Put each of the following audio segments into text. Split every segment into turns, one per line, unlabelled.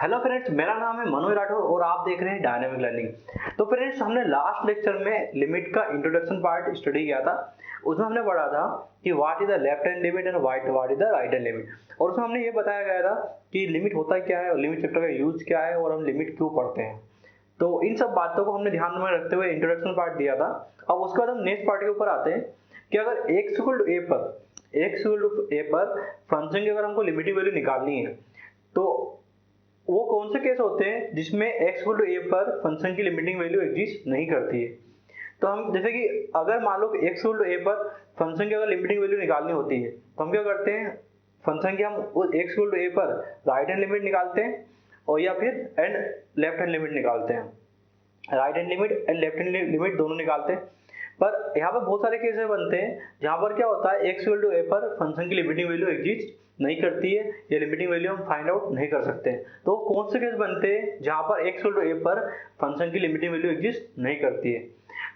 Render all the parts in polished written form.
Hello friends, मेरा नाम है मनोज राठौर और आप देख रहे हैं डायनामिक लर्निंग। तो फ्रेंड्स, हमने लास्ट लेक्चर में लिमिट का इंट्रोडक्शन पार्ट स्टडी किया था। उसमें हमने पढ़ा था कि what is the left hand limit and what is the right hand limit, और उसमें हमने ये बताया गया था कि लिमिट होता क्या है और लिमिट फैक्टर का यूज क्या है और हम लिमिट क्यों पढ़ते हैं। तो इन सब बातों को हमने ध्यान में रखते हुए इंट्रोडक्शन पार्ट दिया था। अब उसके बाद हम नेक्स्ट पार्ट के ऊपर आते हैं कि अगर x इक्वल टू a पर फंक्शन की अगर हमको लिमिटिंग वैल्यू निकालनी है तो वो कौन से केस होते हैं जिसमें x इक्वल टू a पर फंक्शन की लिमिटिंग वैल्यू एग्जिस्ट नहीं करती है। तो हम जैसे कि अगर मान लो x इक्वल टू a पर फंक्शन की अगर लिमिटिंग वैल्यू निकालनी होती है तो हम क्या करते हैं, फंक्शन की हम x इक्वल टू a पर राइट हैंड लिमिट निकालते हैं और या फिर एंड लेफ्ट हैंड लिमिट निकालते हैं। Right hand limit and left hand limit दोनों निकालते हैं। पर यहाँ पर बहुत सारे केसेस बनते हैं जहाँ पर क्या होता है, x इक्वल टू a पर फंक्शन की लिमिटिंग वैल्यू एग्जिस्ट नहीं करती है, ये लिमिटिंग वैल्यू हम फाइंड आउट नहीं कर सकते हैं। तो कौन से केस बनते हैं जहाँ पर x इक्वल टू a पर फंक्शन की लिमिटिंग वैल्यू एग्जिस्ट नहीं करती है।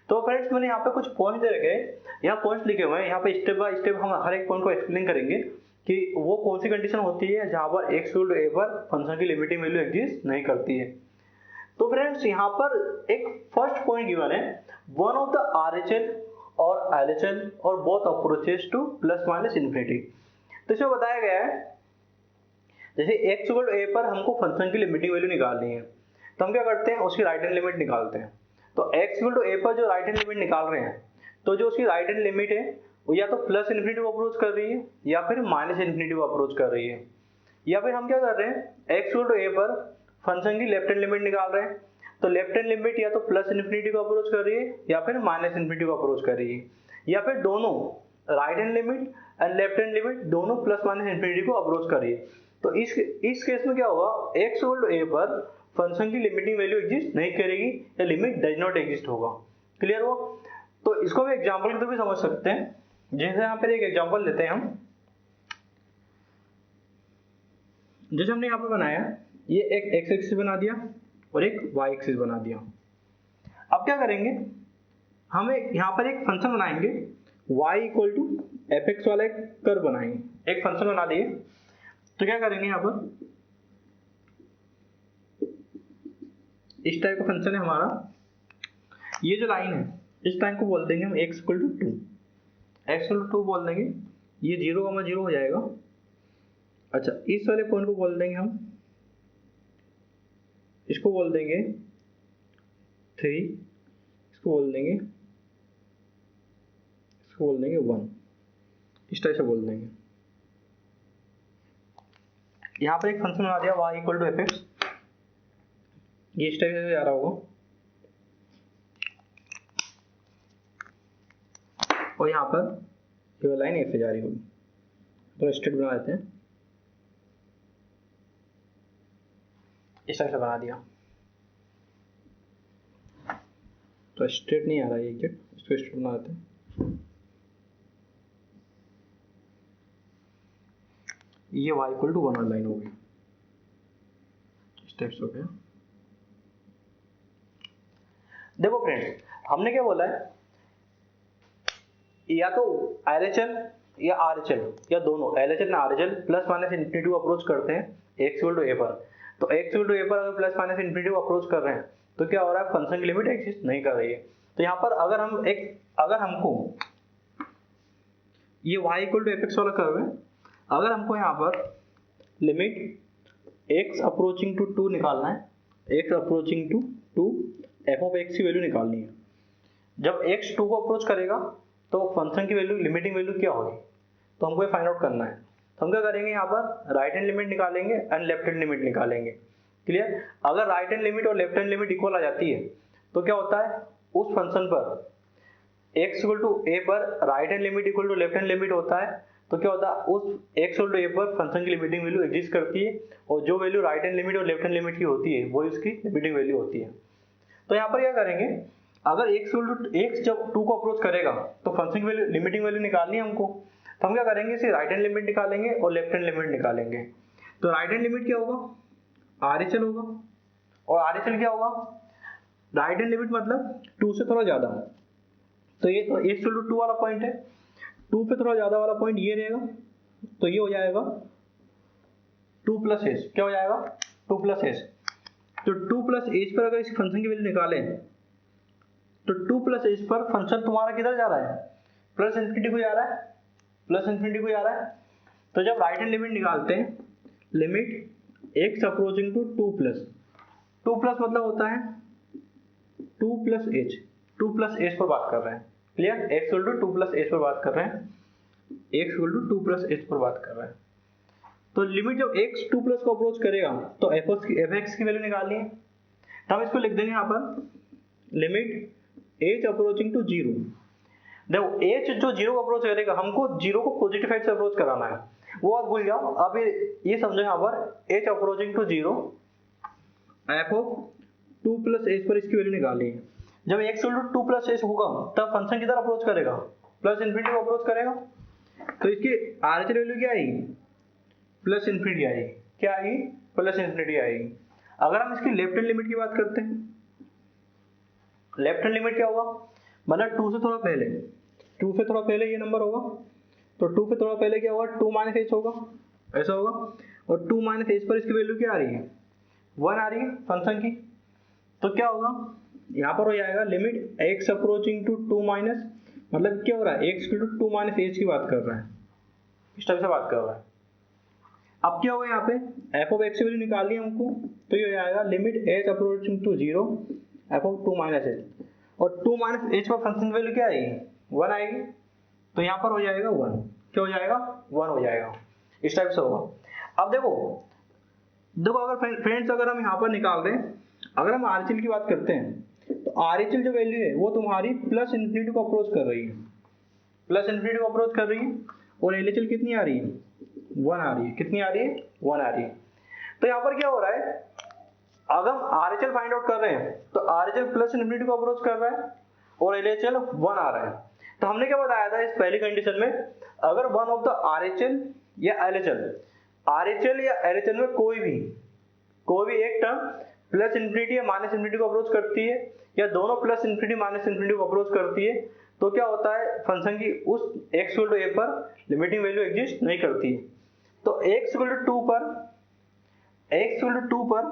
तो फ्रेंड्स, मैंने यहाँ पे कुछ पॉइंट दे रखे हैं, यहाँ पॉइंट्स लिखे हुए हैं, यहाँ पे स्टेप बाय स्टेप हम हर एक पॉइंट को एक्सप्लेन करेंगे कि वो कौन सी कंडीशन होती है जहाँ पर x इक्वल टू a पर फंक्शन की लिमिटिंग वैल्यू एग्जिस्ट नहीं करती है। तो फ्रेंड्स, यहाँ पर एक फर्स्ट पॉइंट गिवन है, वन ऑफ द RHL और LHL और both approaches two plus minus infinity. तो इसमें बताया गया है जैसे x इक्वल टू a पर हमको फंक्शन की लिमिटिंग वैल्यू निकालनी है तो हम क्या करते हैं, उसकी राइट हैंड लिमिट निकालते हैं। तो x इक्वल टू a पर जो राइट हैंड लिमिट निकाल रहे हैं तो जो उसकी राइट हैंड लिमिट है वो या तो प्लस इन्फिनिटी को अप्रोच कर रही है या फिर माइनस इन्फिनिटी को अप्रोच कर रही है। या फिर हम क्या कर रहे हैं, x इक्वल टू a पर फंक्शन की लेफ्ट हैंड लिमिट निकाल रहे हैं तो लेफ्ट हैंड लिमिट या तो प्लस इन्फिनिटी को अप्रोच कर रही है या फिर माइनस इन्फिनिटी को अप्रोच कर रही है, या फिर दोनों right hand limit and left hand limit दोनों प्लस माइनस इन्फिनिटी को अप्रोच कर रही है। तो इस केस में क्या होगा, x इक्वल टू a पर फंक्शन की लिमिटिंग वैल्यू एग्जिस्ट नहीं करेगी या लिमिट डज नॉट एग्जिस्ट होगा। क्लियर हुआ? तो इसको भी एग्जांपल के थ्रू भी समझ सकते हैं। जैसे यहाँ पर एक एग्जांपल लेते हैं हम, जैसे हमने यहाँ पर बनाया ये एक x एक्सिस बना दिया और एक y एक्सिस बना दिया। अब क्या करेंगे, हम यहाँ पर एक फंक्शन बनाएंगे y इक्वल टू fx वाला एक कर्व बनाएंगे, एक फंक्शन बना दिए। तो क्या करेंगे, यहाँ पर इस टाइप का फंक्शन है हमारा, ये जो लाइन है इस लाइन को बोल देंगे हम x equal to 2, x equal to 2 बोल देंगे, ये 0,0 हो जाएगा। अच्छा, इस वाले पॉइंट को बोल देंगे हम, इसको बोल देंगे 3, इसको बोल देंगे 1, इस टाइप से बोल देंगे। यहाँ पर एक फंक्शन बना दिया y इक्वल टू fx, ये इस टाइप से आ रहा होगा, और यहाँ पर ये लाइन ऐसे जा रही होगी। तो स्ट्रेट बना देते हैं, इस टाइप से बना दिया। तो स्ट्रेट नहीं आ रहा है ये, इसको स्ट्रेट बना देते हैं। ये y इक्वल टू 1 लाइन हो गई, स्टेप्स हो गया। देखो फ्रेंड्स, हमने क्या बोला है, या तो LHL या RHL या दोनों LHL ना RHL प्लस माइनस इन्फिनिटी को अप्रोच करते हैं x इक्वल टू a पर। तो x इक्वल टू a पर अगर प्लस माइनस इन्फिनिटी को अप्रोच कर रहे हैं तो क्या हो रहा है, फंक्शन की लिमिट एग्जिस्ट नहीं कर रही है। तो यहाँ पर अगर हमको ये y इक्वल टू fx वाला कर्व है, अगर हमको यहाँ पर लिमिट x अप्रोचिंग टू 2 निकालना है, x approaching to 2 f of x की वैल्यू निकालनी है। जब x 2 को अप्रोच करेगा तो फंक्शन की वैल्यू लिमिटिंग वैल्यू क्या होगी, तो हमको ये फाइंड आउट करना है। तो हम क्या करेंगे, यहाँ पर राइट हैंड लिमिट निकालेंगे एंड लेफ्ट हैंड लिमिट निकालेंगे। क्लियर? अगर राइट हैंड लिमिट और लेफ्ट हैंड लिमिट इक्वल आ जाती है तो क्या होता है, उस फंक्शन पर x इक्वल टू a पर right hand limit equal to left hand limit होता है तो क्या होता है, उस x इक्वल टू a पर फंक्शन की लिमिटिंग वैल्यू एग्जिस्ट करती है और जो वैल्यू राइट हैंड लिमिट और लेफ्ट हैंड लिमिट की होती है वो इसकी लिमिटिंग वैल्यू होती है। तो यहाँ पर क्या करेंगे, अगर x जब 2 को अप्रोच करेगा तो फंक्शन की वैल्यू लिमिटिंग वैल्यू निकालनी है हमको। तो हम क्या करेंगे, इसे राइट हैंड लिमिट निकालेंगे और लेफ्ट हैंड लिमिट निकालेंगे। तो राइट हैंड लिमिट क्या होगा, RHL होगा, और RHL क्या होगा, राइट हैंड लिमिट मतलब 2 से थोड़ा ज्यादा। तो ये तो x इक्वल टू 2 वाला पॉइंट है, 2 पे थोड़ा ज्यादा वाला पॉइंट ये रहेगा, तो ये हो जाएगा 2 प्लस s, क्या हो जाएगा 2 प्लस एच, तो 2 प्लस एच पर अगर इस फंक्शन की वैल्यू निकालें तो 2 प्लस एच पर फंक्शन तुम्हारा किधर जा रहा है, प्लस इन्फिनिटी को जा रहा है, प्लस इन्फिनिटी को जा रहा है। तो जब राइट हैंड लिमिट निकालते हैं, limit x approaching to 2 plus, 2 plus मतलब होता है 2 प्लस एच, 2 प्लस एच पर बात कर रहे हैं, clear, x equal to 2 plus h पर बात कर रहे हैं, x equal to 2 plus h पर बात कर रहे हैं। तो लिमिट जब x 2 प्लस को अप्रोच करेगा तो एफ एक्स की वैल्यू निकालनी है, तो हम इसको लिख देंगे यहाँ पर लिमिट h अप्रोचिंग टू 0। देखो h जो 0 को अप्रोच करेगा, हमको 0 को पॉजिटिव साइड से अप्रोच कराना है, वो बात भूल जाओ। अब ये समझो यहाँ पर h approaching to 0, f of 2 plus h पर इसकी वैल्यू निकालनी है। जब x equal to 2 plus h होगा तब फंक्शन किधर अप्रोच करेगा, प्लस इन्फिनिटी को अप्रोच करेगा। तो इसकी आरएचएल वैल्यू क्या आएगी, प्लस इन्फिनिटी आएगी, क्या आएगी, प्लस इन्फिनिटी आएगी। अगर हम इसकी लेफ्ट हैंड लिमिट की बात करते हैं, लेफ्ट हैंड लिमिट क्या होगा, मतलब 2 से थोड़ा पहले, 2 से थोड़ा पहले ये नंबर होगा, तो 2 से थोड़ा पहले क्या होगा, 2 माइनस एच होगा, ऐसा होगा। और 2 माइनस एच पर इसकी वैल्यू क्या आ रही है, 1 आ रही है फंक्शन की। तो क्या होगा, यहाँ पर हो जाएगा limit x approaching to 2 minus, मतलब क्या हो रहा है, एक्स टू 2 माइनस एच की बात कर रहा है, इस टाइप से बात कर रहा है। अब क्या होगा, यहाँ पे एफ ऑफ एक्स की वैल्यू निकालनी है हमको, तो ये हो जाएगा limit h approaching to 0 f of 2 minus h, और 2 माइनस एच पर फंक्शन वैल्यू क्या आएगी, 1 आएगी। तो यहाँ पर हो जाएगा 1, क्या हो जाएगा, 1 हो जाएगा, इस टाइप से होगा। अब देखो अगर फ्रेंड्स अगर हम यहाँ पर निकाल रहे हैं, अगर हम आरएचएल की बात करते हैं तो आरएचएल जो वैल्यू है वो तुम्हारी प्लस इन्फिनिटी को अप्रोच कर रही है, प्लस इन्फिनिटी को अप्रोच कर रही है, और एलएचएल कितनी आ रही है, 1 आ रही है, कितनी आ रही है, 1 आ रही है। तो यहाँ पर क्या हो रहा है, अगर हम आरएचएल फाइंड आउट कर रहे हैं तो आरएचएल प्लस इन्फिनिटी को अप्रोच कर रहा है और एलएचएल 1 आ रहा है। तो हमने क्या बताया था इस पहली कंडीशन में, अगर वन ऑफ द आरएचएल या एलएचएल या एलएचएल में कोई भी एक टर्म प्लस इन्फिनिटी या माइनस इन्फिनिटी को अप्रोच करती है, या दोनों प्लस इन्फिनिटी माइनस इन्फिनिटी को अप्रोच करती है, तो क्या होता है, फंक्शन की उस x इक्वल टू a पर लिमिटिंग वैल्यू एग्जिस्ट नहीं करती है। तो x इक्वल टू 2 पर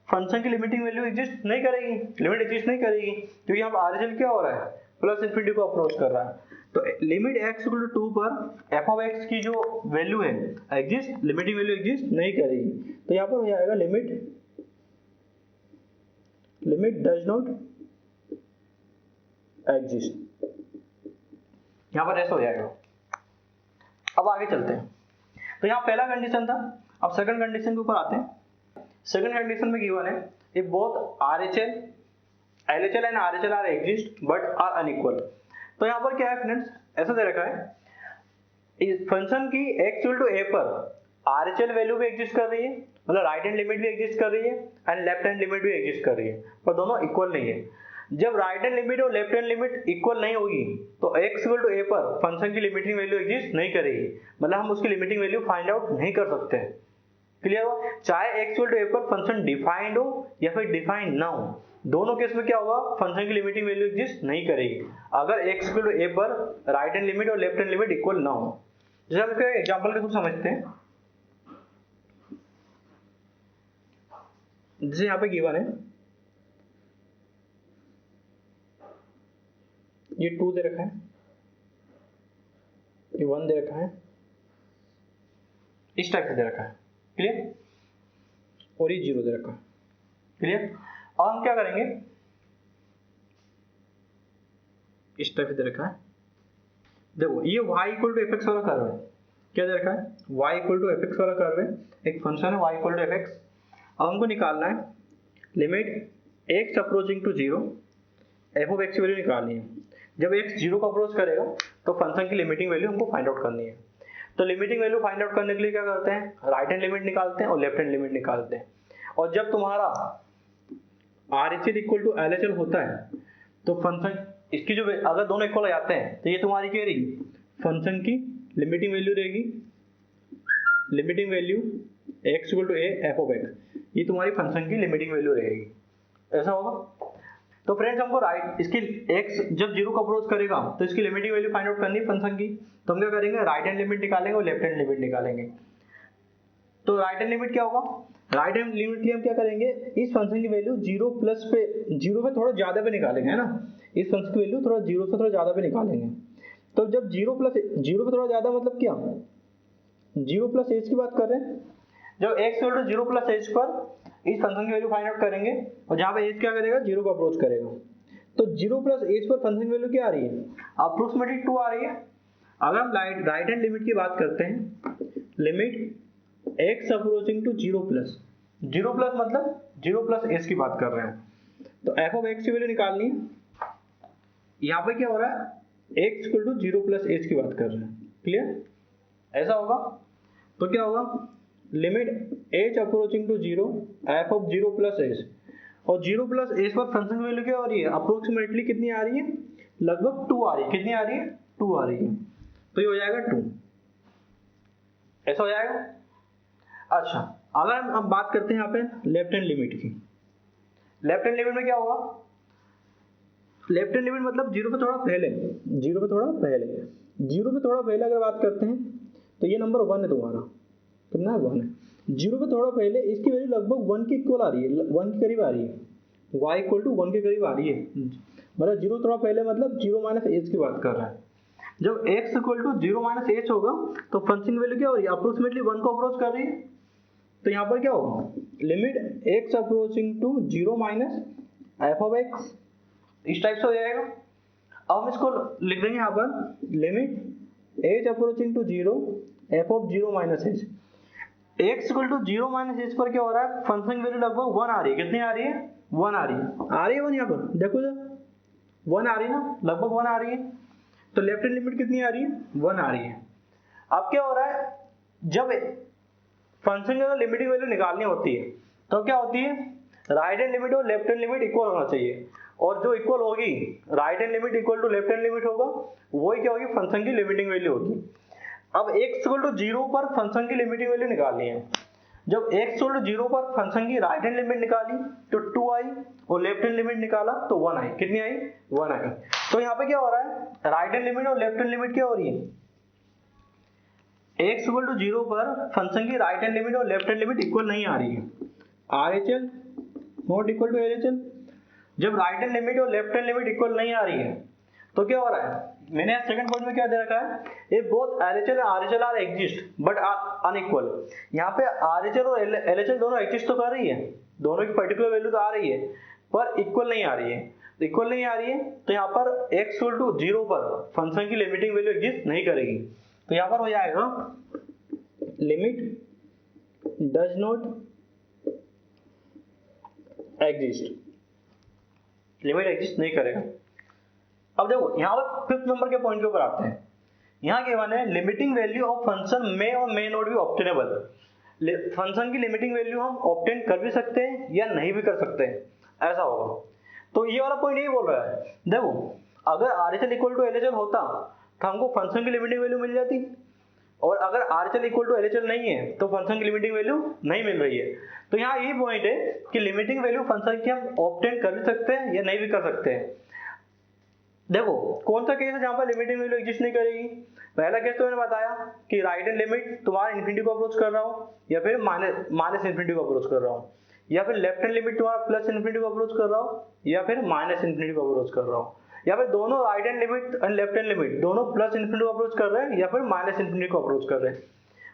फंक्शन की लिमिटिंग वैल्यू एग्जिस्ट नहीं करेगी, लिमिट एग्जिस्ट नहीं करेगी, क्योंकि यहाँ पर आरएचएल क्या हो रहा है, प्लस इन्फिनिटी को अप्रोच कर रहा है। तो लिमिट x इक्वल टू 2 पर एफ ऑफ एक्स की जो वैल्यू है एग्जिस्ट, लिमिटिंग वैल्यू एग्जिस्ट नहीं करेगी। तो यहाँ पर हो जाएगा लिमिट डज नॉट एग्जिस्ट, यहाँ पर ऐसा हो जाएगा। अब आगे चलते हैं। तो यहाँ पहला कंडीशन था, अब सेकंड कंडीशन के ऊपर आते हैं। सेकंड कंडीशन में गिवन है if both RHL and RHL are exist but are unequal. तो यहाँ पर क्या है फ्रेंड्स, ऐसा दे रखा है, इस फंक्शन की x इक्वल टू a पर आरएचएल वैल्यू भी एग्जिस्ट कर रही है, मतलब राइट हैंड लिमिट भी एग्जिस्ट कर रही है एंड लेफ्ट हैंड लिमिट भी एग्जिस्ट कर रही है, पर दोनों इक्वल नहीं है। जब राइट हैंड लिमिट और लेफ्ट हैंड लिमिट इक्वल नहीं होगी तो x इक्वल टू a पर फंक्शन की लिमिटिंग वैल्यू एग्जिस्ट नहीं करेगी, मतलब हम उसकी लिमिटिंग वैल्यू फाइंड आउट नहीं कर सकते। क्लियर हो, चाहे x इक्वल टू a पर फंक्शन डिफाइंड हो या फिर डिफाइंड ना हो, दोनों केस में क्या होगा, फंक्शन की लिमिटिंग वैल्यू एग्जिस्ट नहीं करेगी अगर x इक्वल टू a पर राइट हैंड लिमिट और लेफ्ट हैंड लिमिट इक्वल ना हो। जैसे हम इसका एग्जांपल के थ्रू समझते हैं, जैसे यहाँ पे गिवन है ये 2 दे रखा है, ये 1 दे रखा है, इस टाइप से दे रखा है, क्लियर, और ये 0 दे रखा है, क्लियर। अब हम क्या करेंगे, इस टाइप से दे रखा है, देखो ये y इक्वल टू fx वाला कर्व है, क्या दे रखा है, y इक्वल टू fx वाला कर्व है, एक फंक्शन है y इक्वल टू fx। अब हमको निकालना है limit x approaching to 0 f of x की वैल्यू निकालनी है। जब x 0 को अप्रोच करेगा तो फंक्शन की लिमिटिंग वैल्यू हमको फाइंड आउट करनी है। तो लिमिटिंग वैल्यू फाइंड आउट करने के लिए क्या करते हैं, राइट हैंड लिमिट निकालते हैं और लेफ्ट हैंड लिमिट निकालते हैं। और जब तुम्हारा RHL इक्वल टू LHL होता है तो फंक्शन इसकी जो अगर दोनों इक्वल हो जाते हैं तो ये तुम्हारी क्या रहेगी, फंक्शन की लिमिटिंग वैल्यू रहेगी, limiting value x equal to a f of x, ये तुम्हारी फंक्शन की लिमिटिंग वैल्यू रहेगी, ऐसा होगा। तो फ्रेंड्स हमको राइट इसकी x जब 0 को अप्रोच करेगा तो इसकी लिमिटिंग वैल्यू फाइंड आउट करनी है फंक्शन की, तो हम क्या करेंगे, राइट हैंड लिमिट निकालेंगे और लेफ्ट हैंड लिमिट निकालेंगे। तो राइट हैंड लिमिट क्या होगा, राइट हैंड लिमिट के लिए हम क्या करेंगे, इस फंक्शन की वैल्यू जीरो पे थोड़ा ज्यादा पे निकालेंगे, है ना, इस फंक्शन की वैल्यू थोड़ा जीरो से थोड़ा ज्यादा पे निकालेंगे। तो जब जीरो पे थोड़ा ज्यादा मतलब क्या, जीरो प्लस एज की बात कर रहे हैं, जब x equal to zero plus h पर इस फंक्शन की वैल्यू फाइंड आउट करेंगे और जहां पे एज क्या करेगा, जीरो को अप्रोच करेगा, तो जीरो प्लस एज पर फंक्शन की वैल्यू क्या आ रही है, अप्रोक्सीमेटली 2 आ रही है। अगर हम राइट हैंड लिमिट की बात करते हैं, limit x approaching to zero plus मतलब जीरो प्लस एज की बात कर रहे हैं, तो f ऑफ x की वैल्यू निकालनी है। यहाँ पे क्या हो रहा है, x equal to zero plus h की बात कर रहे हैं, क्लियर, ऐसा होगा। तो क्या होगा, limit h approaching to zero f of zero plus h, और जीरो प्लस एज पर फंक्शन वैल्यू क्या हो रही है, अप्रोक्सीमेटली कितनी आ रही है, लगभग 2 आ रही है, कितनी आ रही है, 2 आ रही है, तो ये हो जाएगा 2, ऐसा हो जाएगा। अच्छा, अगर हम अब बात करते हैं यहाँ पे लेफ्ट हैंड लिमिट की, लेफ्ट हैंड लिमिट में क्या होगा, लेफ्ट हैंड लिमिट मतलब जीरो पे थोड़ा पहले, जीरो पे थोड़ा पहले अगर बात करते हैं तो ये नंबर 1 है तुम्हारा, कितना है, 1 है, जीरो पे थोड़ा पहले इसकी वैल्यू लगभग 1 के इक्वल आ रही है, 1 के करीब आ रही है, y इक्वल टू 1 के करीब आ रही है, मतलब जीरो थोड़ा पहले मतलब जीरो माइनस एज की बात कर रहा है। जब x equal to zero minus h होगा तो फंक्शन की वैल्यू क्या हो रही है, अप्रोक्सीमेटली 1 को अप्रोच कर रही है, तो यहाँ पर क्या होगा, limit x approaching to zero minus f of x, इस टाइप से हो जाएगा। अब हम इसको लिख देंगे यहाँ पर, limit h approaching to zero f of zero minus h, x equal to zero minus h पर क्या हो रहा है, फंक्शन की वैल्यू लगभग 1 आ रही है, कितनी आ रही है, 1 आ रही है 1 यहाँ पर देखो जब 1 आ रही है ना, लगभग 1 आ रही है, तो लेफ्ट हैंड लिमिट कितनी आ रही है, 1 आ रही है। अब क्या हो रहा है, जब फंक्शन की अगर लिमिटिंग वैल्यू निकालनी होती है तो क्या होती है, राइट हैंड लिमिट और लेफ्ट हैंड लिमिट इक्वल होना चाहिए, और जो इक्वल होगी, right hand limit equal to left hand limit होगा, वही क्या होगी, फंक्शन की लिमिटिंग वैल्यू होगी। अब x इक्वल टू जीरो पर फंक्शन की लिमिटिंग वैल्यू निकालनी है, जब x इक्वल टू जीरो पर फंक्शन की राइट हैंड लिमिट निकाली तो 2 आई, और लेफ्ट हैंड लिमिट निकाला तो 1 आई, कितनी आई, 1 आई। तो यहाँ पे क्या हो रहा है, राइट हैंड लिमिट और लेफ्ट हैंड लिमिट क्या हो रही है, x इक्वल टू जीरो पर फंक्शन की राइट हैंड लिमिट और लेफ्ट हैंड लिमिट इक्वल नहीं आ रही है, RHL not equal to LHL। जब राइट हैंड लिमिट और लेफ्ट हैंड लिमिट इक्वल नहीं आ रही है तो क्या हो रहा है, मैंने सेकंड पॉइंट में क्या दे रखा है, ये बोथ LHL और RHL are exist but are unequal. यहाँ पे RHL और LHL दोनों एग्जिस्ट तो कर रही है, दोनों की पर्टिकुलर वैल्यू तो आ रही है, पर इक्वल नहीं आ रही है, तो इक्वल नहीं आ रही है तो यहाँ पर x इक्वल टू जीरो पर फंक्शन की लिमिटिंग वैल्यू एग्जिस्ट नहीं करेगी, तो यहाँ पर हो जाएगा limit does not exist, limit exist नहीं करेगा। अब देखो यहाँ पर फिफ्थ नंबर के पॉइंट के ऊपर आते हैं, यहाँ गिवन है लिमिटिंग वैल्यू ऑफ फंक्शन मे और may not be obtainable, function की लिमिटिंग वैल्यू हम ऑब्टेन कर भी सकते हैं या नहीं भी कर सकते हैं, ऐसा होगा। तो ये वाला पॉइंट यही बोल रहा है, देखो अगर RHL इक्वल टू LHL होता तो हमको फंक्शन की लिमिटिंग वैल्यू मिल जाती, और अगर RHL इक्वल टू LHL नहीं है तो फंक्शन की लिमिटिंग वैल्यू नहीं मिल रही है। तो यहाँ यही पॉइंट है कि लिमिटिंग वैल्यू फंक्शन की हम ऑब्टेन कर भी सकते हैं या नहीं भी कर सकते हैं। देखो कौन सा केस है जहां पर लिमिटिंग वैल्यू एग्जिस्ट नहीं करेगी, पहला केस तो मैंने बताया कि राइट हैंड लिमिट तुम्हारा इन्फिनिटी को अप्रोच कर रहा हो या फिर माइनस इन्फिनिटी को अप्रोच कर रहा हो, या फिर लेफ्ट हैंड लिमिट तुम्हारा प्लस इन्फिनिटी को अप्रोच कर रहा हो या फिर माइनस इन्फिनिटी को अप्रोच कर रहा हो, या फिर दोनों राइट हैंड लिमिट और लेफ्ट हैंड लिमिट दोनों प्लस इन्फिनिटी को अप्रोच कर रहे हैं या फिर माइनस इन्फिनिटी को अप्रोच कर रहे हैं।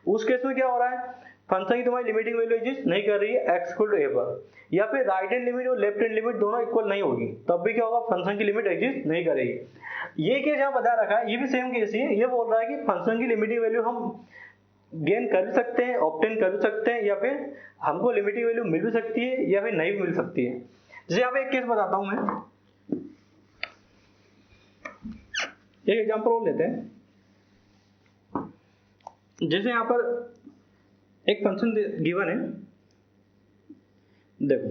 उस केस में क्या हो रहा है, फंक्शन की तुम्हारी लिमिटिंग वैल्यू एग्जिस्ट नहीं कर रही है x इक्वल टू a पर, या फिर राइट हैंड लिमिट और लेफ्ट हैंड लिमिट दोनों इक्वल नहीं होगी, तब भी क्या होगा, फंक्शन की लिमिट एग्जिस्ट नहीं करेगी। ये केस यहाँ बता रखा है, ये भी सेम केस ही है, ये बोल रहा है कि फंक्शन की लिमिटिंग वैल्यू हम गेन कर भी सकते हैं, ऑब्टेन कर भी सकते हैं, या फिर हमको लिमिटिंग वैल्यू मिल भी सकती है या फिर नहीं भी मिल सकती है। जैसे यहाँ पे एक केस बताता हूं मैं, एक एग्जांपल और लेते हैं। जैसे यहाँ पर एक फंक्शन गिवन है, देखो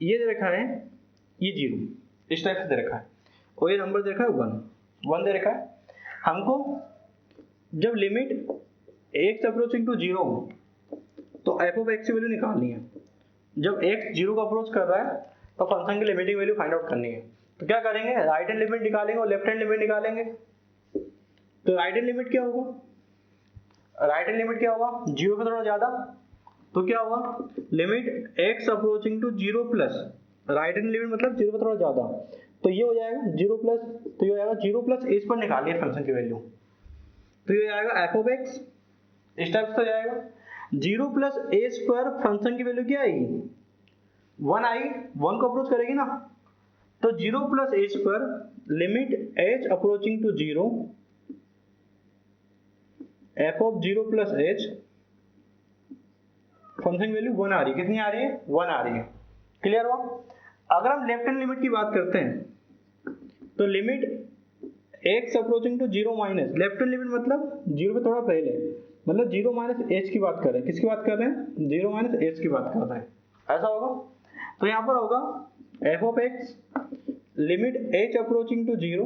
ये दे रखा है, ये 0 इस टाइप से दे रखा है, और ये नंबर दे रखा है 1 दे रखा है। हमको जब लिमिट x अप्रोचिंग टू 0 हो तो f ऑफ x की वैल्यू निकालनी है। जब x 0 को अप्रोच कर रहा है तो फंक्शन की लिमिटिंग वैल्यू फाइंड आउट करनी है। तो क्या करेंगे, राइट हैंड लिमिट निकालेंगे और लेफ्ट हैंड लिमिट निकालेंगे। तो राइट हैंड लिमिट क्या होगा, राइट हैंड लिमिट क्या होगा, जीरो से थोड़ा ज्यादा, तो क्या होगा, limit x approaching to zero plus, right hand limit मतलब जीरो से थोड़ा ज्यादा, तो ये हो जाएगा जीरो प्लस, तो ये हो जाएगा जीरो प्लस एज पर निकालिए फंक्शन की वैल्यू, तो ये आएगा एफ ऑफ एक्स, इस टाइप से हो जाएगा। जीरो प्लस एज पर फंक्शन की वैल्यू क्या आएगी, वन आएगी, वन को अप्रोच करेगी ना, तो जीरो प्लस एज पर limit h approaching to zero, f of zero plus h, function value one आ रही है, कितनी आ रही है, वन आ रही है, क्लियर हुआ। अगर हम लेफ्ट हैंड लिमिट की बात करते हैं तो limit x approaching to zero minus, left hand limit मतलब जीरो पे थोड़ा पहले, मतलब जीरो माइनस एच की बात कर रहे हैं, किसकी बात कर रहे हैं, जीरो माइनस एच की बात कर रहे हैं, ऐसा होगा। तो यहां पर होगा f of x limit h approaching to zero,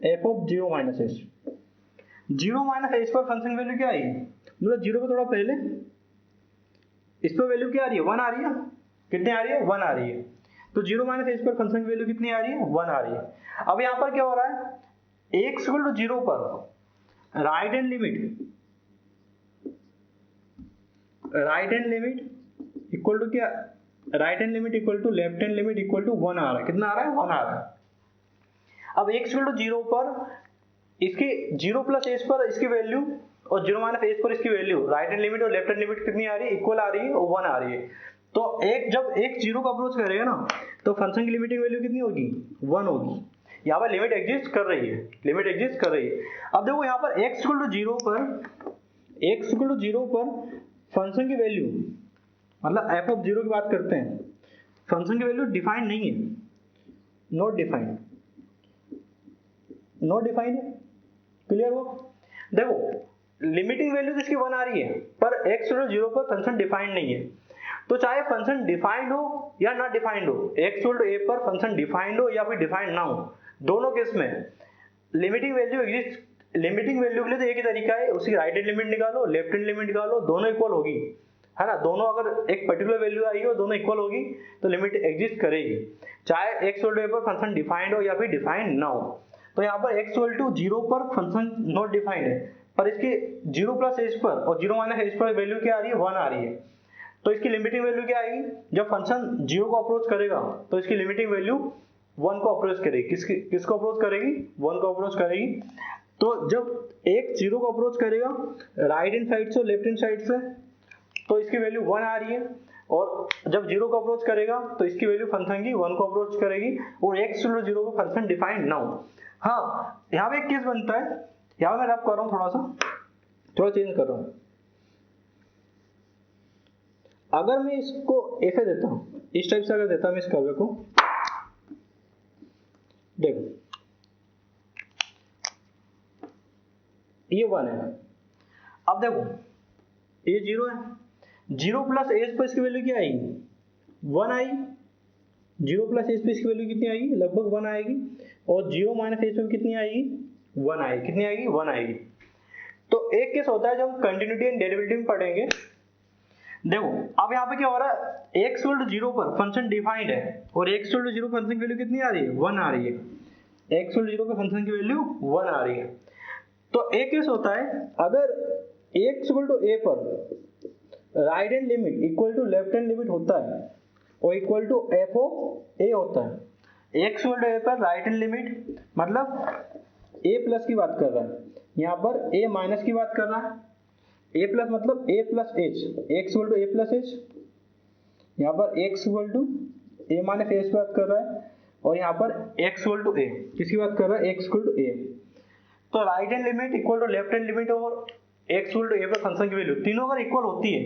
f of zero minus h, zero minus h पर फंक्शन वैल्यू क्या आई, मतलब जीरो पे थोड़ा पहले, इस पर वैल्यू क्या आ रही है, वन आ रही है, कितनी आ रही है, वन आ रही है, तो जीरो माइनस एच पर फंक्शन वैल्यू कितनी आ रही है, वन आ रही है। अब यहां पर क्या हो रहा है, एक्स इक्वल टू जीरो पर right hand limit equal to क्या, right hand limit equal to left hand limit equal to one आ रहा है, कितना आ रहा है, वन आ रहा है। अब एक्स इक्वल टू जीरो पर इसकी जीरो प्लस एच पर इसकी वैल्यू और जीरो माइनस एच पर इसकी वैल्यू, राइट हैंड लिमिट और लेफ्ट हैंड लिमिट कितनी आ रही है, इक्वल आ रही है और वन आ रही है। तो एक जब एक जीरो को अप्रोच करेगा ना, तो फंक्शन की लिमिटिंग वैल्यू कितनी होगी, वन होगी। यहाँ पर लिमिट एग्जिस्ट कर रही है, लिमिट एग्जिस्ट कर रही है। अब देखो यहाँ पर x इक्वल टू जीरो पर फंक्शन की वैल्यू, मतलब f ऑफ जीरो की बात करते हैं, फंक्शन की वैल्यू डिफाइंड नहीं है, नॉट डिफाइंड, नॉट डिफाइंड है, क्लियर हो। देखो लिमिटिंग वैल्यू इसकी वन आ रही है, पर x इक्वल टू जीरो पर फंक्शन डिफाइंड नहीं है, तो चाहे फंक्शन डिफाइंड हो या ना डिफाइंड हो, x इक्वल टू a पर फंक्शन डिफाइंड हो या फिर डिफाइंड ना हो, दोनों केस में limiting value exist, limiting value के लिए तो एक ही तरीका है, उसकी राइट हैंड लिमिट निकालो, लेफ्ट हैंड लिमिट निकालो, दोनों इक्वल होगी, है ना, दोनों अगर एक पर्टिकुलर वैल्यू आई हो, दोनों इक्वल होगी, तो लिमिट एग्जिस्ट करेगी, चाहे x इक्वल टू a पर फंक्शन डिफाइंड हो या फिर डिफाइंड ना हो। तो यहाँ पर x इक्वल टू जीरो पर फंक्शन नॉट डिफाइंड है, पर इसके जीरो प्लस एच पर और जीरो माइनस एच पर वैल्यू क्या आ रही है, वन आ रही है, तो इसकी लिमिटिंग वैल्यू क्या आएगी, जब फंक्शन जीरो को अप्रोच करेगा तो इसकी लिमिटिंग वैल्यू वन को अप्रोच करेगी, किसको अप्रोच करेगी, वन को अप्रोच करेगी। तो जब एक जीरो को अप्रोच करेगा राइट हैंड साइड से लेफ्ट हैंड साइड से, तो इसकी वैल्यू वन आ रही है, और जब जीरो को अप्रोच करेगा तो इसकी वैल्यू फंक्शन की वन को अप्रोच करेगी, और एक्स टू जीरो को फंक्शन डिफाइंड ना हो। हाँ यहाँ पे एक केस बनता है, यहाँ मैं रब कर रहा हूँ, थोड़ा चेंज कर रहा हूँ। अगर मैं इसको ऐसे देता हूं, इस टाइप से अगर देता हूं मैं इस कर्व को, देखो ये वन है, अब देखो ये जीरो है, जीरो प्लस एच पर इसकी वैल्यू क्या आएगी, वन आएगी, जीरो प्लस एच पर इसकी वैल्यू कितनी आएगी, लगभग वन आएगी, और जीरो माइनस एच पर कितनी आएगी, वन आएगी, कितनी आएगी, वन आएगी। तो एक केस होता है जब हम कंटिन्यूटी एंड डेरिवेटिव में पढ़ेंगे। देखो अब यहाँ पे क्या हो रहा है, x इक्वल टू जीरो पर फंक्शन डिफाइंड है, और x equal to zero function की वैल्यू कितनी आ रही है, वन आ रही है, x इक्वल टू जीरो पे फंक्शन की वैल्यू वन आ रही है। तो एक केस होता है अगर x इक्वल टू a पर right hand limit equal to left hand limit होता है और equal to f of a होता है, x इक्वल टू a पर राइट हैंड लिमिट मतलब a प्लस की बात कर रहा है, यहाँ पर a माइनस की बात कर रहा है, a प्लस मतलब a plus h, x equal to a plus h, यहाँ पर x equal to a minus h बात कर रहा है, और यहाँ पर x इक्वल टू a किसकी बात कर रहा है, x इक्वल टू a। तो right hand limit equal to left hand limit और x इक्वल टू a पर फंक्शन की वैल्यू तीनों अगर इक्वल होती है,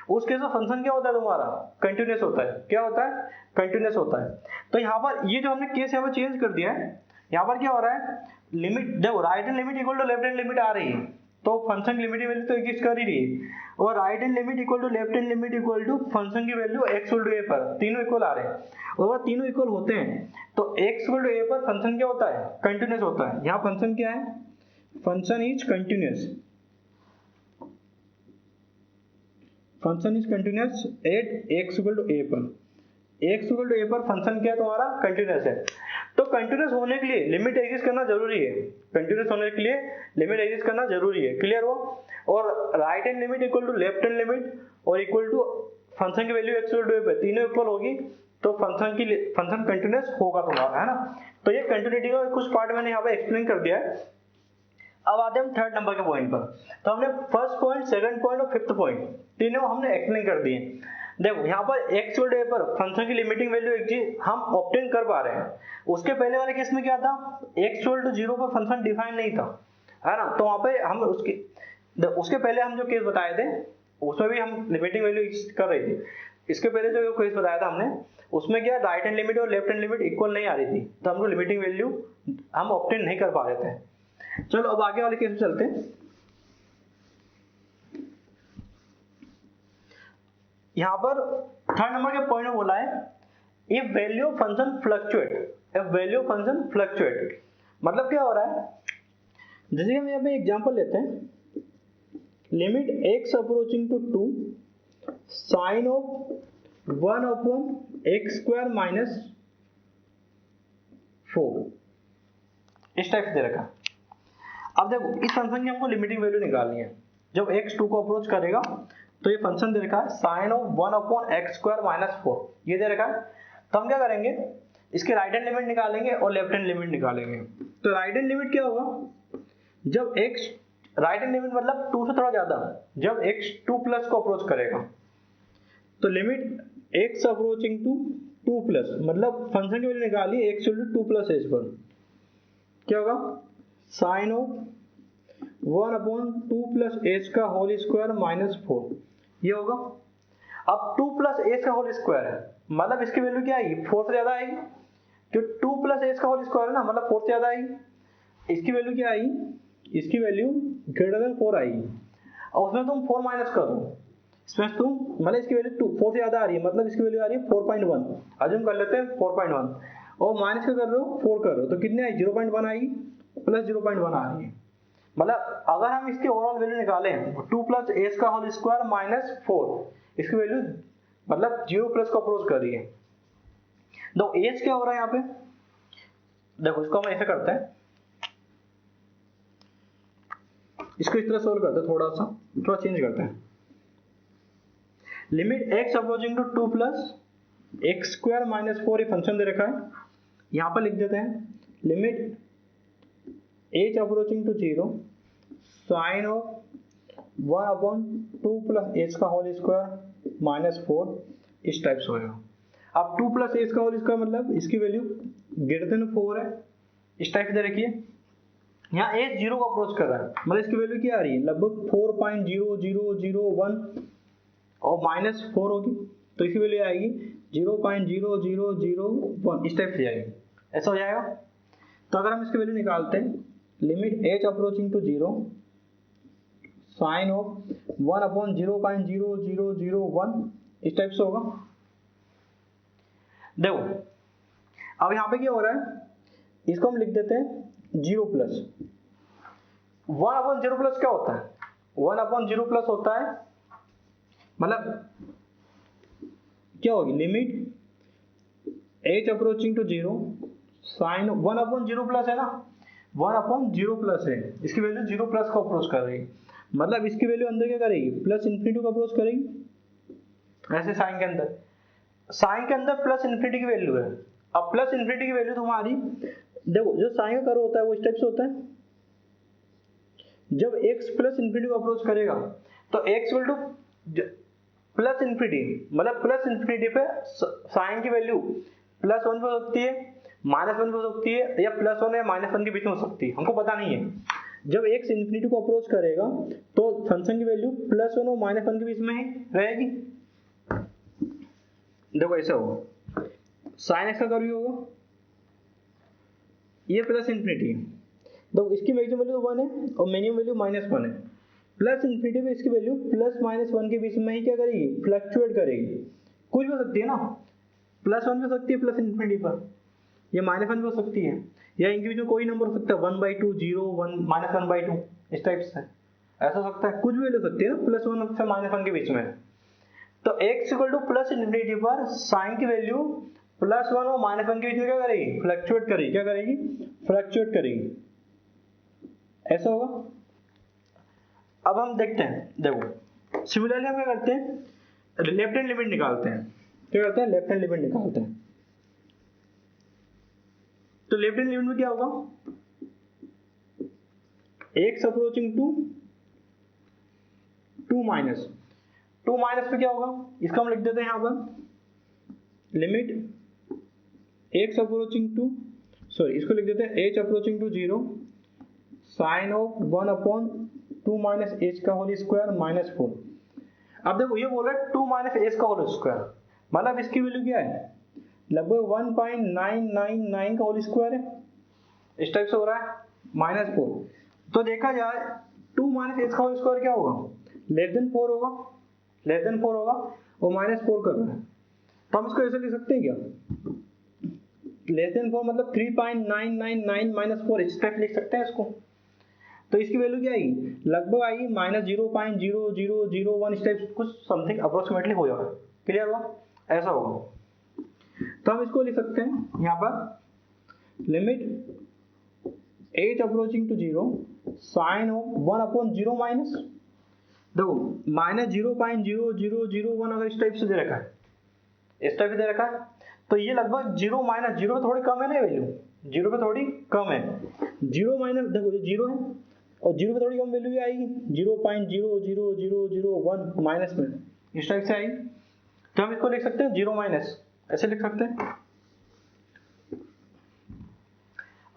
उस केस में फंक्शन क्या होता है तुम्हारा, कंटिन्यूअस होता है, क्या होता है, कंटिन्यूअस होता है। तो यहाँ पर ये जो हमने केस यहाँ पर चेंज कर दिया है, यहाँ पर क्या हो रहा है, लिमिट देखो right hand limit equal to left hand limit आ रही है, तो फंक्शन की लिमिट वैल्यू तो एग्जिस्ट कर ही रही है, और right hand limit equal to left hand limit equal to function की value x equal to a पर, तीनों इक्वल आ रहे हैं, और वो तीनों इक्वल होते हैं, तो x इक्वल टू a पर फंक्शन क्या होता है, कंटिन्यूअस होता है। यहाँ फंक्शन क्या है, function is continuous, function is continuous at x equal to a पर, x इक्वल टू a पर फंक्शन क्या है तुम्हारा, कंटिन्यूस है। तो कंटिन्यूस होने के लिए लिमिट एग्जिस्ट करना जरूरी है, कंटिन्यूस होने के लिए लिमिट एग्जिस्ट करना जरूरी है, क्लियर हो। और right hand limit equal to left hand limit और इक्वल टू फंक्शन की value x equal to a पे तीनों इक्वल होगी तो फंक्शन कंटिन्यूस होगा तुम्हारा, है ना। तो ये कंटिन्यूटी का कुछ पार्ट मैंने यहाँ पे एक्सप्लेन कर दिया है। अब आते हैं हम थर्ड नंबर के पॉइंट पर। तो हमने फर्स्ट पॉइंट, सेकंड पॉइंट और फिफ्थ पॉइंट तीनों हमने एक्सप्लेन कर दिए। देखो यहाँ पर x इक्वल टू a पर फंक्शन की लिमिटिंग वैल्यू हम ऑब्टेन कर पा रहे हैं। उसके पहले वाले केस में क्या था, x इक्वल टू 0 पर फंक्शन डिफाइन नहीं था, है ना। तो वहाँ पे हम उसके पहले हम जो केस बताए थे उसमें भी हम लिमिटिंग वैल्यू कर रही थी। इसके पहले जो केस बताया था हमने उसमें क्या राइट हैंड लिमिट और लेफ्ट हैंड लिमिट इक्वल नहीं आ रही थी, तो हमको लिमिटिंग वैल्यू हम ऑब्टेन नहीं कर पा रहे थे। चलो अब आगे वाले केस में चलते हैं। यहाँ पर थर्ड नंबर के पॉइंट में बोला है if value of function fluctuate, if value of function fluctuate मतलब क्या हो रहा है, जैसे हम यहाँ पे एग्जांपल लेते हैं, limit x approaching to 2 sine of 1 upon x square minus 4, इस टाइप से दे रखा। अब देखो इस फंक्शन की हमको लिमिटिंग वैल्यू निकालनी है। जब x 2 को अप्रोच करेगा तो ये फंक्शन दे रखा है sine of 1 upon x square minus 4, ये दे रखा है। तो हम क्या करेंगे, इसके राइट हैंड लिमिट निकालेंगे और लेफ्ट हैंड लिमिट निकालेंगे। तो राइट हैंड लिमिट क्या होगा, जब x राइट हैंड लिमिट मतलब 2 से थोड़ा ज्यादा, जब x 2 प्लस को अप्रोच करेगा तो limit x approaching to 2 plus मतलब फंक्शन की वैल्यू निकाली x equal to 2 plus h पर क्या होगा, sine of 1 upon 2 plus h का होल स्क्वायर माइनस 4, ये होगा। अब 2 प्लस h का होल स्क्वायर है मतलब इसकी वैल्यू क्या आएगी, 4 से ज्यादा आएगी। जो 2 प्लस h का होल स्क्वायर है ना मतलब 4 से ज्यादा आएगी। इसकी वैल्यू क्या आएगी, इसकी वैल्यू ग्रेटर देन 4 आएगी। और उसमें तुम 4 माइनस कर दो, इसमें तुम मतलब इसकी वैल्यू 4 से ज्यादा आ रही है मतलब इसकी वैल्यू आ रही है 4.1, अज्यूम कर लेते हैं 4.1 और माइनस क्या कर रहे हो 4 कर रहे हो तो कितने आई 0.1 आएगी प्लस 0.1 आ रही है। मतलब अगर हम इसकी ओवरऑल वैल्यू निकालें 2 प्लस एच का होल स्क्वायर माइनस 4, इसकी वैल्यू मतलब 0 प्लस को अप्रोच कर रही है। तो एच क्या हो रहा है यहाँ पे, देखो इसको हम ऐसे करते हैं, इसको इस तरह सोल्व करते हैं, थोड़ा चेंज करते हैं। Limit x approaching to 2 plus x square minus 4 ये फंक्शन दे रखा है, यहां पर लिख देते हैं limit h approaching to 0 sine of 1 upon 2 plus h का होल स्क्वायर माइनस 4, इस टाइप से होगा। अब 2 प्लस h का होल स्क्वायर मतलब इसकी वैल्यू ग्रेटर देन 4 है, इस टाइप से दे रखी है। यहाँ h 0 को अप्रोच कर रहा है मतलब इसकी वैल्यू क्या आ रही है लगभग 4.0001 और माइनस 4 होगी तो इसकी वैल्यू आएगी 0.0001, इस टाइप से जाएगी, ऐसा हो जाएगा। तो अगर हम इसकी वैल्यू निकालते हैं limit h approaching to 0 sine of 1 upon 0.0001, इस टाइप से होगा। देखो अब यहाँ पे क्या हो रहा है, इसको हम लिख देते हैं 0 प्लस 1 अपॉन 0 प्लस क्या होता है, 1 अपॉन 0 प्लस होता है मतलब क्या होगी limit h approaching to 0 sine 1 upon 0 plus है ना, 1 अपॉन 0 प्लस है, इसकी वैल्यू 0 प्लस को अप्रोच कर रही है मतलब इसकी वैल्यू अंदर क्या करेगी प्लस इन्फिनिटी को अप्रोच करेगी। ऐसे साइन के अंदर प्लस इन्फिनिटी की वैल्यू है। अब प्लस इन्फिनिटी की वैल्यू तुम्हारी देखो जो साइन का कर्व होता है वो इस टाइप से होता है, जब x प्लस इन्फिनिटी को अप्रोच करेगा तो x equal two plus infinity मतलब प्लस इन्फिनिटी पे साइन की वैल्यू प्लस 1 हो सकती है, माइनस 1 हो सकती है या प्लस 1 या माइनस 1 के बीच में हो सकती है, हमको पता नहीं है। जब x इन्फिनिटी को अप्रोच करेगा तो फंक्शन की वैल्यू प्लस 1 और माइनस 1 के बीच में ही रहेगी। देखो ऐसा होगा साइन x का कर्व होगा, ये प्लस इन्फिनिटी है तो इसकी मैक्सिमम वैल्यू 1 है और मिनिमम वैल्यू माइनस 1 है। प्लस इन्फिनिटी पे इसकी वैल्यू प्लस माइनस 1 के बीच में ही क्या करेगी फ्लक्चुएट करेगी, कुछ भी हो सकती है ना, प्लस 1 भी हो सकती है प्लस इन्फिनिटी पर, या माइनस 1 भी हो सकती है, या इनके बीच में कोई नंबर हो सकता है 1/2 0 1 माइनस 1/2 इस टाइप से, ऐसा हो सकता है, कुछ भी हो सकती है ना प्लस 1 से माइनस 1 के बीच में। तो x equal two plus infinity पर साइन की वैल्यू +1 और -1 के बीच में क्या करेगी, फ्लक्चुएट करेगी। क्या करेगी, फ्लक्चुएट करेगी, ऐसा होगा। अब हम देखते हैं, देखो सिमिलरली हम क्या करते हैं, लेफ्ट हैंड लिमिट निकालते हैं। क्या करते हैं, लेफ्ट हैंड लिमिट निकालते हैं। तो लेफ्ट हैंड लिमिट में क्या होगा, x अप्रोचिंग टू 2 माइनस पे क्या होगा, इसका हम लिख देते हैं यहाँ पर limit x approaching to, sorry इसको लिख देते हैं h approaching to 0 sine of 1/2 minus h का होल स्क्वायर -4। अब देखो ये बोल रहा है 2 माइनस h का होल स्क्वायर, मतलब इसकी वैल्यू क्या है, लगभग 1.999 का होल स्क्वायर है, इस टाइप से हो रहा है -4। तो देखा जाए 2 माइनस h का होल स्क्वायर क्या होगा, लेस देन 4 होगा, लेस देन 4 होगा, और -4 कर रहा है। तो हम इसको ऐसे लिख सकते हैं क्या, लेस देन 4 मतलब 3.999 -4, इस टाइप लिख सकते हैं इसको। तो इसकी वैल्यू क्या आएगी, लगभग आएगी -0.0001, इस टाइप कुछ समथिंग अप्रोक्सीमेटली हो जाएगा। क्लियर हुआ, ऐसा होगा। तो हम इसको लिख सकते हैं यहाँ पर limit h approaching to 0 sine of 1/0 minus, देखो -0.0001 अगर इस टाइप से दे रखा है, इस टाइप से दे रखा है, तो ये लगभग 0 पे थोड़ी कम है ना, वैल्यू 0 पे थोड़ी कम है, 0 माइनस, देखो ये 0 है और 0 पे थोड़ी कम वैल्यू भी आएगी, 0.00001 माइनस में, इस टाइप से आएगी। तो हम इसको लिख सकते हैं 0 माइनस, ऐसे लिख सकते हैं।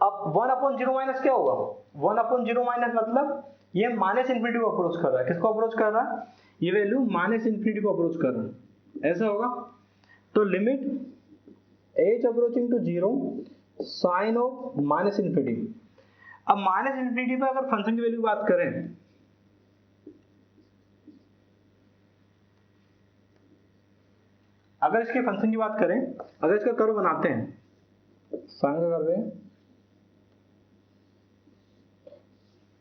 अब 1/0 माइनस क्या होगा, 1/0 माइनस मतलब ये -इन्फिनिटी को अप्रोच कर रहा है, किसको अप्रोच कर रहा है, ये वैल्यू -इन्फिनिटी को अप्रोच कर रहा है, ऐसा होगा। तो limit h approaching to 0 sine of -infinity. अब -इन्फिनिटी पे अगर फंक्शन की वैल्यू की बात करें, अगर इसके फंक्शन की बात करें, अगर इसका कर्व बनाते हैं, साइन का कर्व है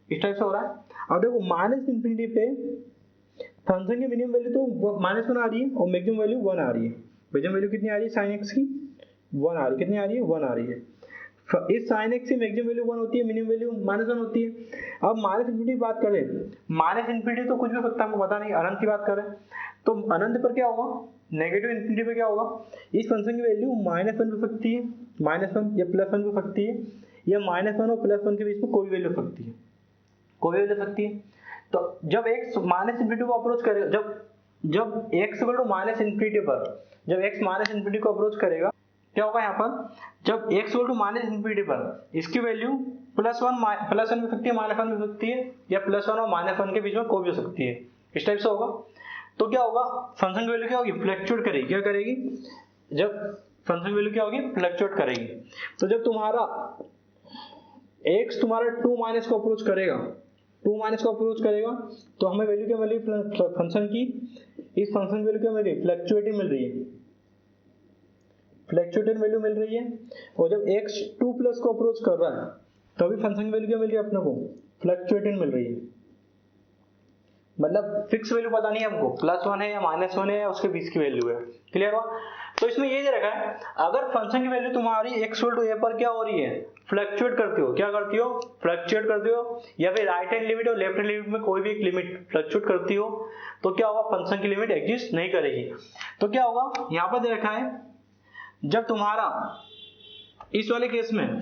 इस टाइप से हो रहा है। अब देखो -इन्फिनिटी पे फंक्शन की मिनिमम वैल्यू तो -1 आ रही है और मैक्सिमम वैल्यू 1 आ रही है। मैक्सिमम वैल्यू कितनी आ रही है साइन एक्स की, 1 आ रही है, कितनी आ रही है, 1 आ रही है। इस साइन एक्स की मैक्सिमम वैल्यू 1 होती है, मिनिमम वैल्यू -1 होती है। अब -इन्फिनिटी की बात करें, -इन्फिनिटी तो कुछ भी हो सकता है, हमको पता नहीं, अनंत की बात करें तो अनंत पर क्या होगा, नेगेटिव इन्फिनिटी पे क्या होगा, इस फंक्शन की वैल्यू -1 हो सकती है, -1 या +1 हो सकती है, या -1 और +1 के बीच में कोई वैल्यू हो सकती है, कोई वैल्यू हो सकती है। तो जब x -इन्फिनिटी को अप्रोच करेगा, जब x इक्वल टू -इन्फिनिटी पर, जब x -इन्फिनिटी को अप्रोच करेगा, क्या होगा यहाँ पर, जब x इक्वल टू -इन्फिनिटी पर इसकी वैल्यू +1 भी हो सकती है, -1 भी हो सकती है, या +1 और -1 के बीच में कोई भी हो सकती है, इस टाइप से होगा। तो क्या होगा, फंक्शन की वैल्यू क्या होगी, फ्लक्चुएट करेगी, क्या करेगी, जब फंक्शन की वैल्यू क्या होगी, फ्लक्चुएट करेगी। तो जब तुम्हारा x तुम्हारा 2 माइनस को अप्रोच करेगा, 2 माइनस को अप्रोच करेगा, तो हमें वैल्यू क्या मिल रही है फंक्शन की, इस फंक्शन की वैल्यू क्या मिल रही है, फ्लक्चुएटिंग मिल रही है, फ्लक्चुएटिंग वैल्यू मिल रही है। और जब x 2 प्लस को अप्रोच कर रहा है, तो अभी फंक्शन की वैल्यू क्या मिल रही है अपने को, फ्लक्चुएटिंग मिल रही है, मतलब फिक्स वैल्यू पता नहीं है हमको, +1 है या -1 है या उसके बीच की वैल्यू है। क्लियर हुआ। तो इसमें ये दे रखा है, अगर फंक्शन की वैल्यू तुम्हारी x इक्वल टू a पर क्या हो रही है, फ्लक्चुएट करती हो, क्या करती हो, फ्लक्चुएट करती हो, या फिर राइट हैंड लिमिट और लेफ्ट हैंड लिमिट में कोई भी एक लिमिट फ्लक्चुएट करती हो, तो क्या होगा, फंक्शन की लिमिट एग्जिस्ट नहीं करेगी। तो क्या होगा, यहाँ पर दे रखा है, जब तुम्हारा इस वाले केस में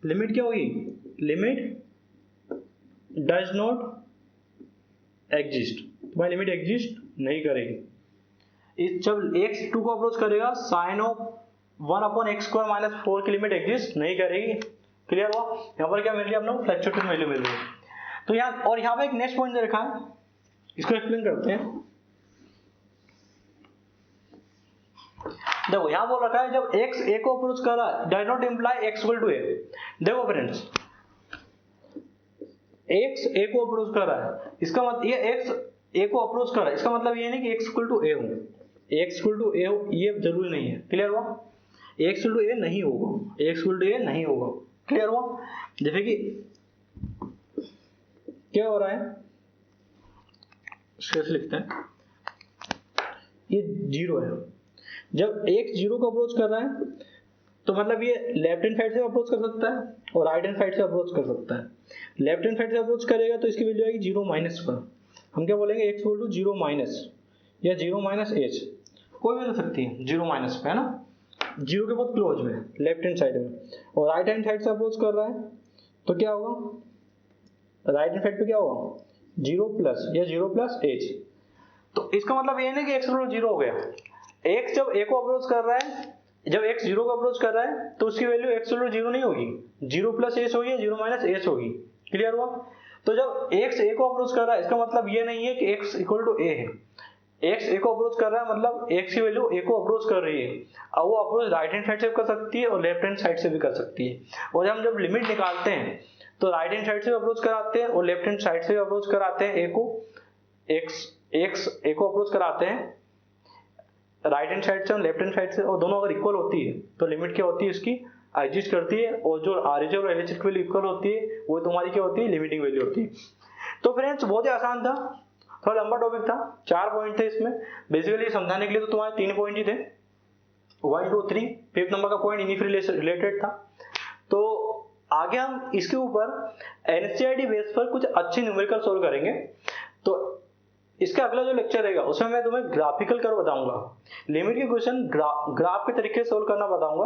लिमिट क्या होगी, लिमिट डज नॉट एग्जिस्ट, तुम्हारी लिमिट एग्जिस्ट नहीं करेगी। इस जब x 2 को अप्रोच करेगा, साइन ऑफ 1/x² - 4 की लिमिट एग्जिस्ट नहीं करेगी। क्लियर हुआ। यहाँ पर क्या मिल रही है, अपने फ्लक्चुएटिंग वैल्यू मिल रही है। तो यहाँ और यहाँ पे एक नेक्स्ट पॉइंट दे रखा है, इसको एक्सप्लेन करते हैं। देखो यहाँ बोल रखा है, जब x a को अप्रोच कर रहा है, does not imply x equal to a। देखो फ्रेंड्स, x a को अप्रोच कर रहा है, इसका मतलब ये x a को अप्रोच कर रहा है, इसका मतलब ये नहीं कि x इक्वल टू a हो, x इक्वल टू a हो ये जरूरी नहीं है। क्लियर हुआ। x इक्वल टू a नहीं होगा, x इक्वल टू a नहीं होगा। क्लियर हुआ। जैसे कि क्या हो रहा है, स्ट्रेस लिखते हैं, ये 0 है। जब x 0 को अप्रोच कर रहा है तो मतलब ये लेफ्ट हैंड साइड से अप्रोच कर सकता है और राइट हैंड साइड से अप्रोच कर सकता है। लेफ्ट हैंड साइड से अप्रोच करेगा तो इसकी वैल्यू आएगी 0 माइनस पर। हम क्या बोलेंगे, x इक्वल टू 0 माइनस या 0 माइनस h, कोई भी हो सकती है 0 माइनस पे, है ना, 0 के बहुत क्लोज में लेफ्ट हैंड साइड में। और राइट हैंड साइड से अप्रोच कर रहा है तो क्या होगा, राइट हैंड साइड पे क्या होगा, 0 प्लस या 0 प्लस h। तो इसका मतलब ये नहीं कि x इक्वल टू 0 हो गया। x जब a को अप्रोच कर रहा है, जब x 0 को अप्रोच कर रहा है तो उसकी वैल्यू x इक्वल टू 0 नहीं होगी, 0 प्लस h होगी, 0 माइनस h होगी। क्लियर हुआ? तो जब x a को अप्रोच कर रहा है इसका मतलब ये नहीं है कि x इक्वल टू a है। x a को अप्रोच कर रहा है मतलब x की वैल्यू a को अप्रोच कर रही है। अब वो अप्रोच राइट हैंड साइड से भी कर सकती है और लेफ्ट हैंड साइड से भी कर सकती है। और हम जब लिमिट निकालते हैं तो राइट हैंड साइड से भी अप्रोच कराते हैं और लेफ्ट हैंड साइड से भी अप्रोच कराते हैं। a को x a को अप्रोच कराते हैं राइट हैंड साइड से और लेफ्ट हैंड साइड से, और दोनों अगर इक्वल होती है तो लिमिट क्या होती है इसकी, एग्जिस्ट करती है। और जो RHS और LHS की वैल्यू इक्वल होती है वो तुम्हारी क्या होती है, लिमिटिंग वैल्यू होती है। तो फ्रेंड्स बहुत ही आसान था, थोड़ा लंबा टॉपिक था, 4 पॉइंट थे इसमें। बेसिकली समझाने के लिए तो तुम्हारे 3 पॉइंट ही थे, 1 2 3। 5th नंबर का पॉइंट इन्हीं से रिलेटेड था। तो आगे हम इसके ऊपर NCERT बेस पर कुछ अच्छे न्यूमेरिकल सोल्व करेंगे। तो इसका अगला जो लेक्चर रहेगा उसमें मैं तुम्हें ग्राफिकल कर बताऊंगा, लिमिट के क्वेश्चन ग्राफ के तरीके से सोल्व करना बताऊंगा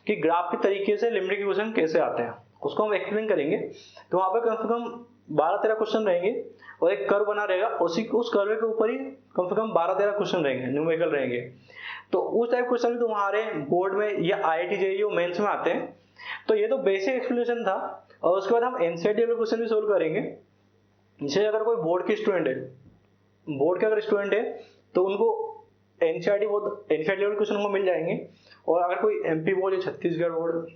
कि ग्राफ के तरीके से लिमिट के क्वेश्चन कैसे आते हैं, उसको हम एक्सप्लेन करेंगे। तो वहां पर कम से कम 12-13 क्वेश्चन रहेंगे और एक कर्व बना रहेगा, उस कर्व के ऊपर ही कम से कम 12-13 क्वेश्चन रहेंगे, न्यूमेरिकल रहेंगे। तो उस टाइप क्वेश्चन भी तुम्हारे बोर्ड में या IIT JEE मेंस में आते हैं। तो ये तो बेसिक एक्सप्लेनेशन था, और उसके बाद हम NCERT लेवल क्वेश्चन भी सोल्व करेंगे। जैसे अगर कोई बोर्ड के स्टूडेंट है, बोर्ड के अगर स्टूडेंट है तो उनको NCERT लेवल क्वेश्चन उनको मिल जाएंगे। और अगर कोई MP बोर्ड या छत्तीसगढ़ बोर्ड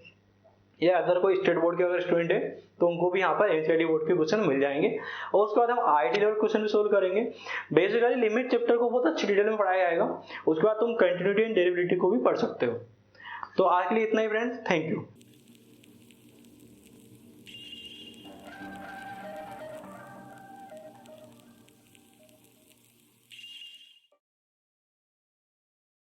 या अदर कोई स्टेट बोर्ड के अगर स्टूडेंट है तो उनको भी यहाँ पर NCERT बोर्ड के क्वेश्चन मिल जाएंगे। और उसके बाद हम IIT लेवल क्वेश्चन भी सोल्व करेंगे। बेसिकली लिमिट चैप्टर को बहुत अच्छी डिटेल में पढ़ाया जाएगा। उसके बाद तुम कंटिन्यूटी एंड डेरिवेटिव को भी पढ़ सकते हो। तो आज के लिए इतना ही फ्रेंड्स, थैंक यू।